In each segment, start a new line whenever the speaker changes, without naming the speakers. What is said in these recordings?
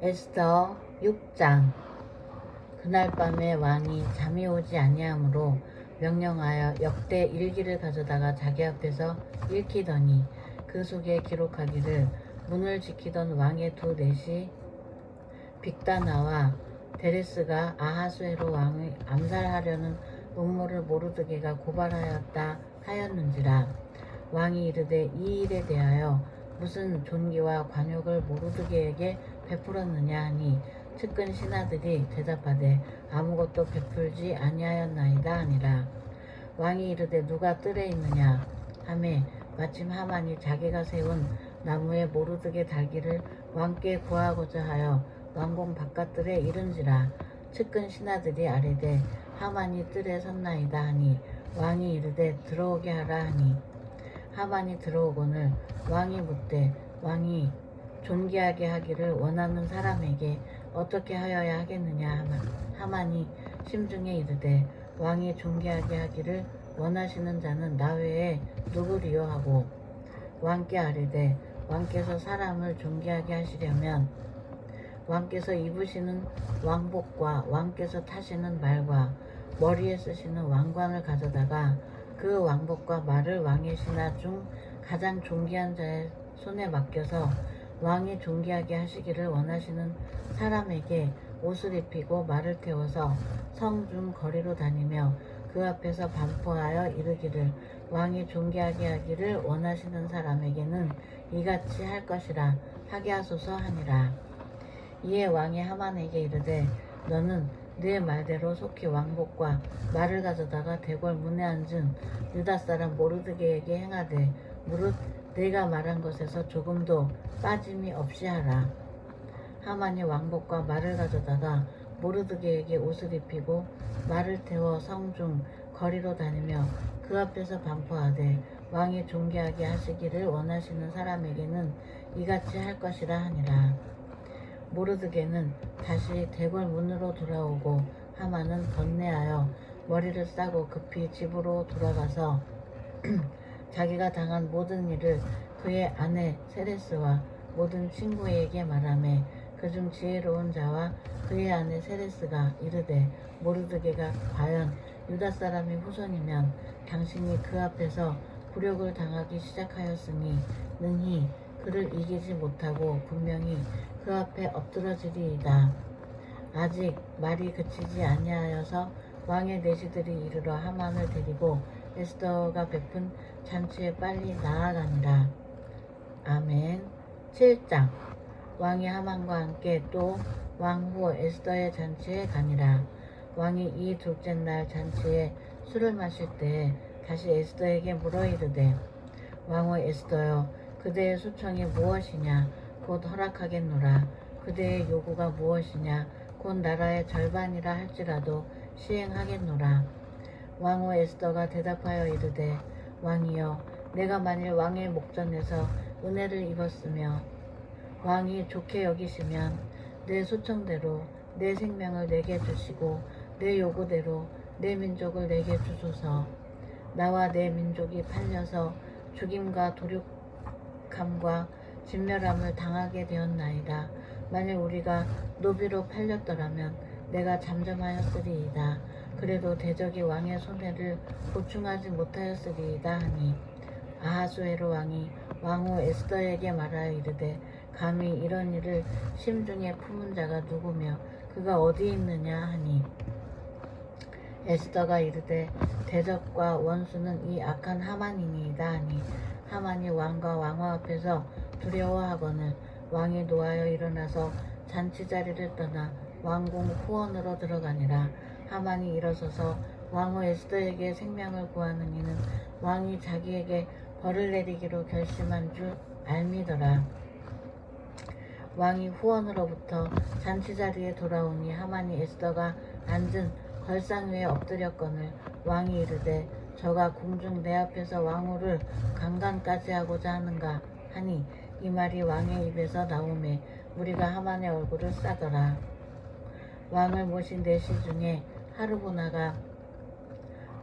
에스더 6장. 그날 밤에 왕이 잠이 오지 아니하므로 명령하여 역대 일기를 가져다가 자기 앞에서 읽히더니 그 속에 기록하기를 문을 지키던 왕의 두 넷이 빅다나와 데레스가 아하수에로 왕을 암살하려는 음모를 모르드게가 고발하였다 하였는지라. 왕이 이르되 이 일에 대하여 무슨 존귀와 관역을 모르드게에게 베풀었느냐 하니 측근 신하들이 대답하되 아무것도 베풀지 아니하였나이다 하니라. 왕이 이르되 누가 뜰에 있느냐 하매 마침 하만이 자기가 세운 나무에 모르드게 달기를 왕께 구하고자 하여 왕궁 바깥들에 이른지라. 측근 신하들이 아뢰되 하만이 뜰에 섰나이다 하니 왕이 이르되 들어오게 하라 하니 하만이 들어오거늘 왕이 묻되 왕이 존귀하게 하기를 원하는 사람에게 어떻게 하여야 하겠느냐 하만이 심중에 이르되 왕이 존귀하게 하기를 원하시는 자는 나 외에 누구리요 하고 왕께 아뢰되 왕께서 사람을 존귀하게 하시려면 왕께서 입으시는 왕복과 왕께서 타시는 말과 머리에 쓰시는 왕관을 가져다가 그 왕복과 말을 왕의 신하 중 가장 존귀한 자의 손에 맡겨서 왕이 존귀하게 하시기를 원하시는 사람에게 옷을 입히고 말을 태워서 성중 거리로 다니며 그 앞에서 반포하여 이르기를 왕이 존귀하게 하기를 원하시는 사람에게는 이같이 할 것이라 하게 하소서 하니라. 이에 왕이 하만에게 이르되 너는 네 말대로 속히 왕복과 말을 가져다가 대궐 문에 앉은 유다 사람 모르드게에게 행하되 무릇 내가 말한 것에서 조금도 빠짐이 없이 하라. 하만이 왕복과 말을 가져다가 모르드게에게 옷을 입히고 말을 태워 성중 거리로 다니며 그 앞에서 반포하되 왕이 존귀하게 하시기를 원하시는 사람에게는 이같이 할 것이라 하니라. 모르드게는 다시 대궐 문으로 돌아오고 하만은 번뇌하여 머리를 싸고 급히 집으로 돌아가서 자기가 당한 모든 일을 그의 아내 세레스와 모든 친구에게 말하매 그중 지혜로운 자와 그의 아내 세레스가 이르되 모르드게가 과연 유다 사람의 후손이면 당신이 그 앞에서 굴욕을 당하기 시작하였으니 능히 그를 이기지 못하고 분명히 그 앞에 엎드러지리이다. 아직 말이 그치지 아니하여서 왕의 내시들이 이르러 하만을 데리고 에스더가 베푼 잔치에 빨리 나아가니라. 아멘. 7장. 왕이 하만과 함께 또 왕후 에스더의 잔치에 가니라. 왕이 이 둘째 날 잔치에 술을 마실 때에 다시 에스더에게 물어 이르되 왕후 에스더여 그대의 소청이 무엇이냐 곧 허락하겠노라. 그대의 요구가 무엇이냐 곧 나라의 절반이라 할지라도 시행하겠노라. 왕후 에스더가 대답하여 이르되 왕이여 내가 만일 왕의 목전에서 은혜를 입었으며 왕이 좋게 여기시면 내 소청대로 내 생명을 내게 주시고 내 요구대로 내 민족을 내게 주소서. 나와 내 민족이 팔려서 죽임과 도륙함과 진멸함을 당하게 되었나이다. 만일 우리가 노비로 팔렸더라면 내가 잠잠하였으리이다. 그래도 대적이 왕의 손해를 보충하지 못하였으리이다 하니 아하수에로 왕이 왕후 에스더에게 말하여 이르되 감히 이런 일을 심중에 품은 자가 누구며 그가 어디 있느냐 하니 에스더가 이르되 대적과 원수는 이 악한 하만이니이다 하니 하만이 왕과 왕후 앞에서 두려워하거늘 왕이 노하여 일어나서 잔치 자리를 떠나 왕궁 후원으로 들어가니라. 하만이 일어서서 왕후 에스더에게 생명을 구하는 이는 왕이 자기에게 벌을 내리기로 결심한 줄 알미더라. 왕이 후원으로부터 잔치 자리에 돌아오니 하만이 에스더가 앉은 걸상 위에 엎드렸거늘 왕이 이르되 저가 궁중 내 앞에서 왕후를 강간까지 하고자 하는가 하니 이 말이 왕의 입에서 나오매 무리가 하만의 얼굴을 싸더라. 왕을 모신 내시 중에 하르보나가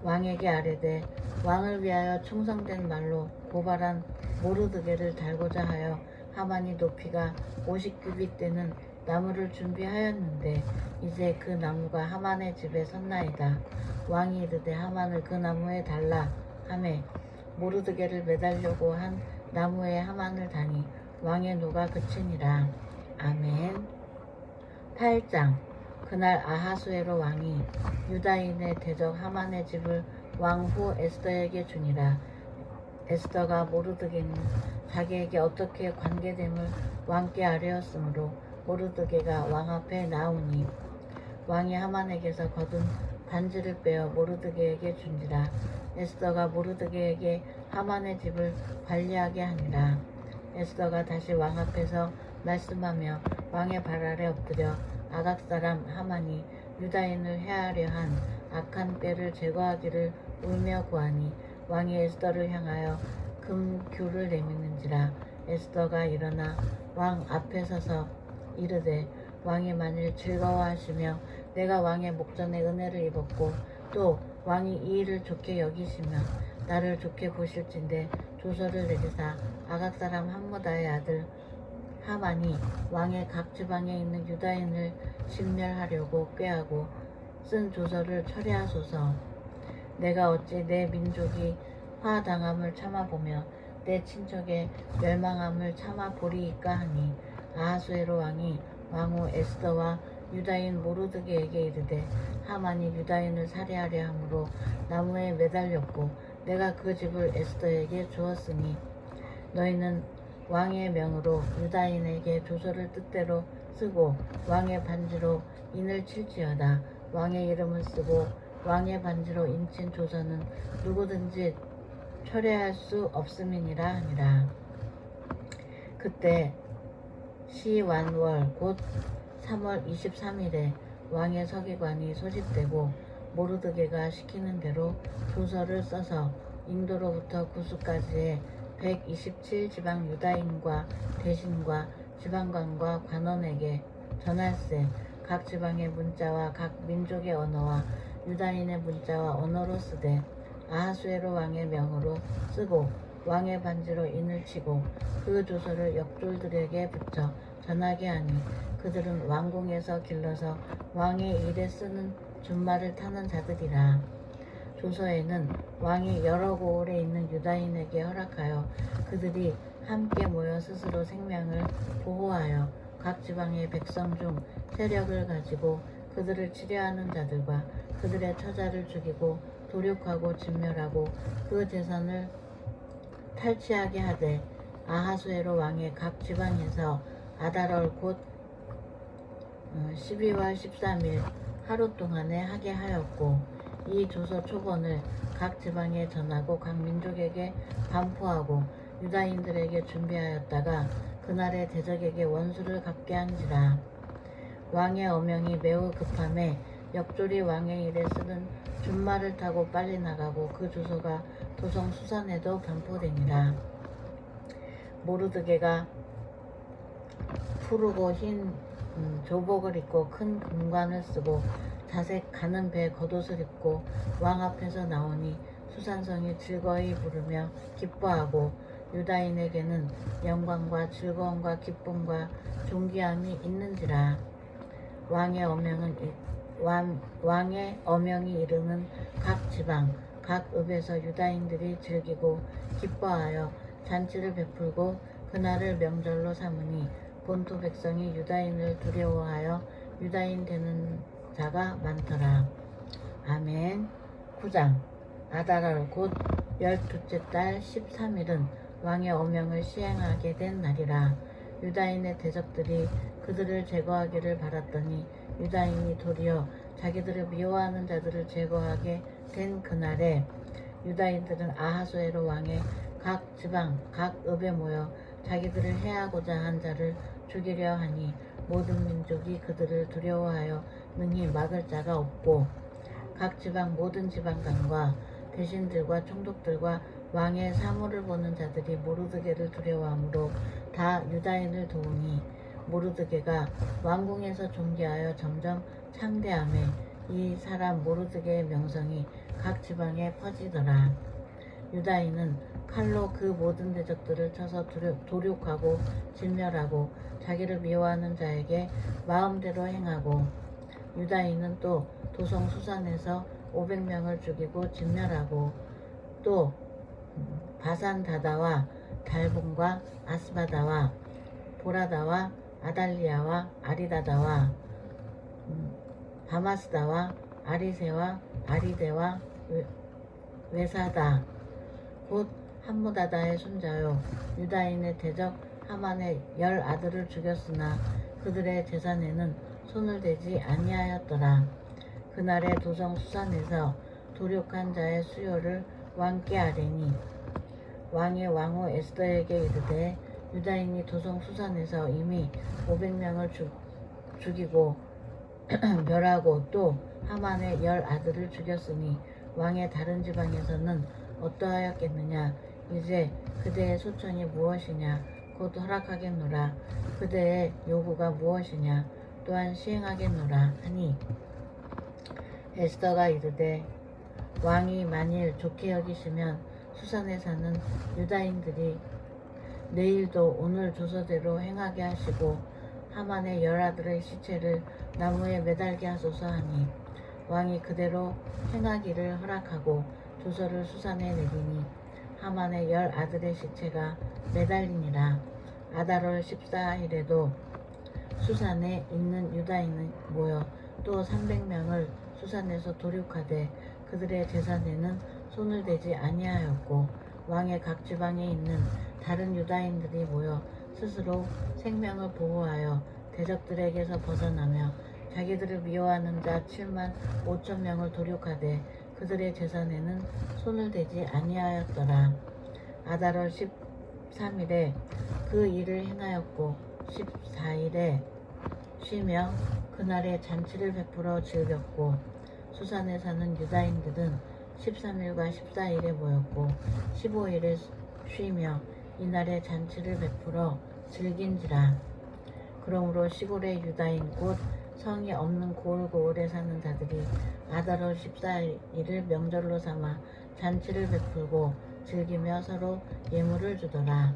왕에게 아뢰되 왕을 위하여 충성된 말로 고발한 모르드게를 달고자 하여 하만이 높이가 50규빗 되는 나무를 준비하였는데 이제 그 나무가 하만의 집에 섰나이다. 왕이 이르되 하만을 그 나무에 달라 하매 모르드게를 매달려고 한 나무에 하만을 다니 왕의 노가 그치니라. 아멘. 8장. 그날 아하수에로 왕이 유다인의 대적 하만의 집을 왕후 에스더에게 주니라. 에스더가 모르드게는 자기에게 어떻게 관계됨을 왕께 아뢰었으므로 모르드게가 왕 앞에 나오니 왕이 하만에게서 거둔 반지를 빼어 모르드게에게 준지라. 에스더가 모르드게에게 하만의 집을 관리하게 하니라. 에스더가 다시 왕 앞에서 말씀하며 왕의 발 아래 엎드려 아각 사람 하만이 유다인을 해하려 한 악한 꾀를 제거하기를 울며 구하니 왕이 에스더를 향하여 금규를 내미는지라. 에스더가 일어나 왕 앞에 서서 이르되 왕이 만일 즐거워하시며 내가 왕의 목전에 은혜를 입었고 또 왕이 이 일을 좋게 여기시며 나를 좋게 보실진대 조서를 내리사 아각 사람 함무다의 아들 하만이 왕의 각 지방에 있는 유다인을 진멸하려고 꾀하고 쓴 조서를 철회하소서. 내가 어찌 내 민족이 화당함을 참아보며 내 친척의 멸망함을 참아보리이까 하니 아하수에로 왕이 왕후 에스더와 유다인 모르드게에게 이르되 하만이 유다인을 살해하려 함으로 나무에 매달렸고 내가 그 집을 에스더에게 주었으니 너희는 왕의 명으로 유다인에게 조서를 뜻대로 쓰고 왕의 반지로 인을 칠지어다. 왕의 이름을 쓰고 왕의 반지로 인친 조서는 누구든지 철회할 수 없음이니라 하니라. 그때 시완월 곧 3월 23일에 왕의 서기관이 소집되고 모르드게가 시키는 대로 조서를 써서 인도로부터 구스까지의 127지방 유다인과 대신과 지방관과 관원에게 전할세. 각 지방의 문자와 각 민족의 언어와 유다인의 문자와 언어로 쓰되 아하수에로 왕의 명으로 쓰고 왕의 반지로 인을 치고 그 조서를 역졸들에게 붙여 전하게 하니 그들은 왕궁에서 길러서 왕의 일에 쓰는 준말을 타는 자들이라. 조서에는 왕이 여러 고을에 있는 유다인에게 허락하여 그들이 함께 모여 스스로 생명을 보호하여 각 지방의 백성 중 세력을 가지고 그들을 치려하는 자들과 그들의 처자를 죽이고 도륙하고 진멸하고 그 재산을 탈취하게 하되 아하수에로 왕의 각 지방에서 아달월 곧 12월 13일 하루 동안에 하게 하였고 이 조서 초본을 각 지방에 전하고 각 민족에게 반포하고 유다인들에게 준비하였다가 그날의 대적에게 원수를 갚게 한지라. 왕의 어명이 매우 급함에 역졸이 왕의 일에 쓰는 준말을 타고 빨리 나가고 그 조서가 도성 수산에도 반포되니라. 모르드게가 푸르고 흰 조복을 입고 큰 금관을 쓰고 자색 가는 배 겉옷을 입고 왕 앞에서 나오니 수산성이 즐거이 부르며 기뻐하고 유다인에게는 영광과 즐거움과 기쁨과 존귀함이 있는지라. 왕의 어명이 이르는 각 지방 각 읍에서 유다인들이 즐기고 기뻐하여 잔치를 베풀고 그날을 명절로 삼으니 본토 백성이 유다인을 두려워하여 유다인 되는 자가 많더라. 아멘. 9장. 아달월 곧 12째 달 13일은 왕의 어명을 시행하게 된 날이라. 유다인의 대적들이 그들을 제거하기를 바랐더니 유다인이 도리어 자기들을 미워하는 자들을 제거하게 된 그날에 유다인들은 아하수에로 왕의 각 지방 각 읍에 모여 자기들을 해하고자 한 자를 죽이려 하니 모든 민족이 그들을 두려워하여 능히 막을 자가 없고 각 지방 모든 지방관과 대신들과 총독들과 왕의 사물을 보는 자들이 모르드게를 두려워하므로 다 유다인을 도우니 모르드게가 왕궁에서 존귀하여 점점 창대하매 이 사람 모르드게의 명성이 각 지방에 퍼지더라. 유다인은 칼로 그 모든 대적들을 쳐서 도륙하고 진멸하고 자기를 미워하는 자에게 마음대로 행하고 유다인은 또 도성 수산에서 500명을 죽이고 진멸하고 또 바산 다다와 달본과 아스바다와 보라다와 아달리아와 아리다다와 바마스다와 아리세와 아리데와 외사다 곧 함무다다의 손자요 유다인의 대적 하만의 10아들을 죽였으나 그들의 재산에는 손을 대지 아니하였더라. 그날에 도성 수산에서 도륙한 자의 수요를 왕께 아뢰니 왕의 왕후 에스더에게 이르되 유다인이 도성 수산에서 이미 500명을 죽이고 멸하고 또 하만의 10아들을 죽였으니 왕의 다른 지방에서는 어떠하였겠느냐. 이제 그대의 소청이 무엇이냐. 곧 허락하겠노라. 그대의 요구가 무엇이냐. 또한 시행하겠노라 하니 에스더가 이르되 왕이 만일 좋게 여기시면 수산에 사는 유다인들이 내일도 오늘 조서대로 행하게 하시고 하만의 10아들의 시체를 나무에 매달게 하소서 하니 왕이 그대로 행하기를 허락하고 조서를 수산에 내리니 하만의 10아들의 시체가 매달리니라. 아달월 14일에도 수산에 있는 유다인이 모여 또 300명을 수산에서 도륙하되 그들의 재산에는 손을 대지 아니하였고 왕의 각 지방에 있는 다른 유다인들이 모여 스스로 생명을 보호하여 대적들에게서 벗어나며 자기들을 미워하는 자 7만 5천 명을 도륙하되 그들의 재산에는 손을 대지 아니하였더라. 아달월 13일에 그 일을 행하였고 14일에 쉬며 그날에 잔치를 베풀어 즐겼고 수산에 사는 유다인들은 13일과 14일에 모였고 15일에 쉬며 이날에 잔치를 베풀어 즐긴지라. 그러므로 시골의 유다인 곧 성이 없는 고을고을에 사는 자들이 아달월 14일을 명절로 삼아 잔치를 베풀고 즐기며 서로 예물을 주더라.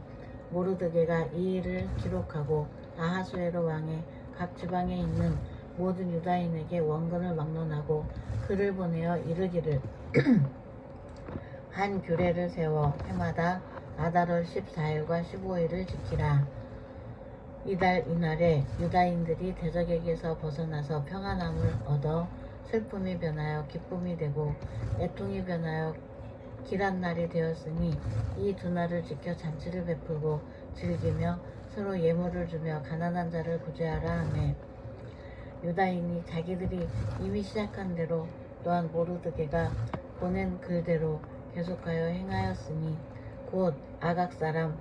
모르드게가 이 일을 기록하고 아하수에로 왕의 각 지방에 있는 모든 유다인에게 원근을 막론하고 글을 보내어 이르기를 한 규례를 세워 해마다 아달월 14일과 15일을 지키라. 이달 이날에 유다인들이 대적에게서 벗어나서 평안함을 얻어 슬픔이 변하여 기쁨이 되고 애통이 변하여 길한 날이 되었으니 이 두 날을 지켜 잔치를 베풀고 즐기며 서로 예물을 주며 가난한 자를 구제하라 하매 유다인이 자기들이 이미 시작한 대로 또한 모르드게가 보낸 글대로 계속하여 행하였으니 곧 아각 사람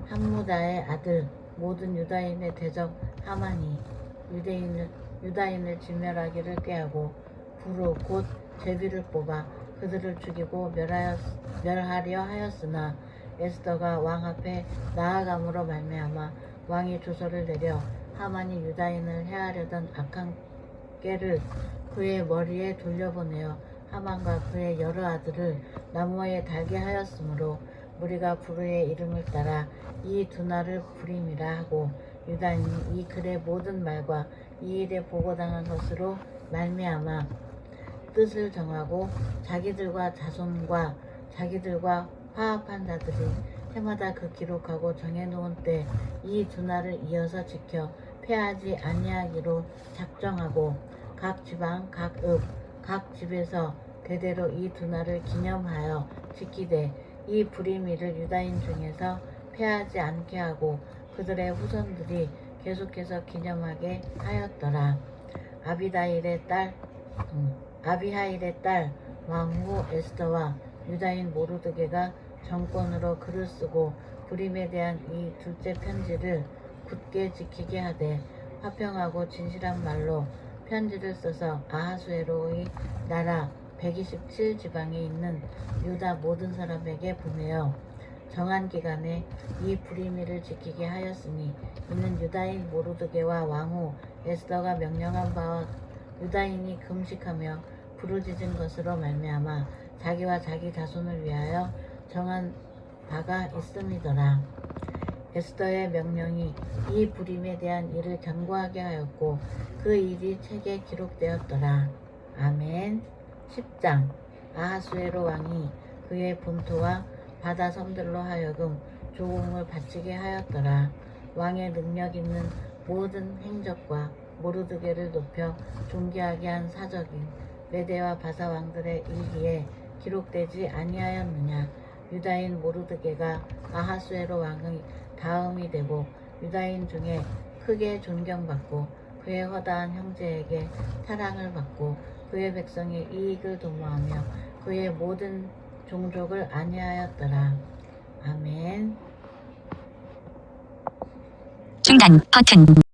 함무다의 아들 모든 유다인의 대적 하만이 유다인을 진멸하기를 꾀하고 부르 곧 제비를 뽑아 그들을 죽이고 멸하려 하였으나 에스더가 왕 앞에 나아감으로 말미암아 왕이 조서를 내려 하만이 유다인을 해하려던 악한 꾀를 그의 머리에 돌려보내어 하만과 그의 여러 아들을 나무에 달게 하였으므로 무리가 부르의 이름을 따라 이 두 날을 부림이라 하고 유다인이 이 글의 모든 말과 이 일에 보고당한 것으로 말미암아 뜻을 정하고 자기들과 자손과 자기들과 화합한 자들이 해마다 그 기록하고 정해놓은 때 이 두 날을 이어서 지켜 패하지 아니하기로 작정하고 각 지방 각 읍 각 집에서 대대로 이 두 날을 기념하여 지키되 이 불임일을 유다인 중에서 패하지 않게 하고 그들의 후손들이 계속해서 기념하게 하였더라. 아비하일의 딸 왕후 에스더와 유다인 모르드게가 정권으로 글을 쓰고 불임에 대한 이 둘째 편지를 굳게 지키게 하되 화평하고 진실한 말로 편지를 써서 아하수에로의 나라 127지방에 있는 유다 모든 사람에게 보내어 정한 기간에 이 불임일을 지키게 하였으니 이는 유다인 모르드게와 왕후 에스더가 명령한 바와 유다인이 금식하며 부르짖은 것으로 말미암아 자기와 자기 자손을 위하여 정한 바가 있음이더라. 에스더의 명령이 이 불임에 대한 일을 견고하게 하였고 그 일이 책에 기록되었더라. 아멘. 10장. 아하수에로 왕이 그의 본토와 바다 섬들로 하여금 조공을 바치게 하였더라. 왕의 능력 있는 모든 행적과 모르드게를 높여 존귀하게 한 사적인 메대와 바사 왕들의 일기에 기록되지 아니하였느냐. 유다인 모르드게가 아하수에로 왕의 다음이 되고 유다인 중에 크게 존경받고 그의 허다한 형제에게 사랑을 받고 그의 백성의 이익을 도모하며 그의 모든 종족을 안위하였더라. 아멘.
중단 버튼.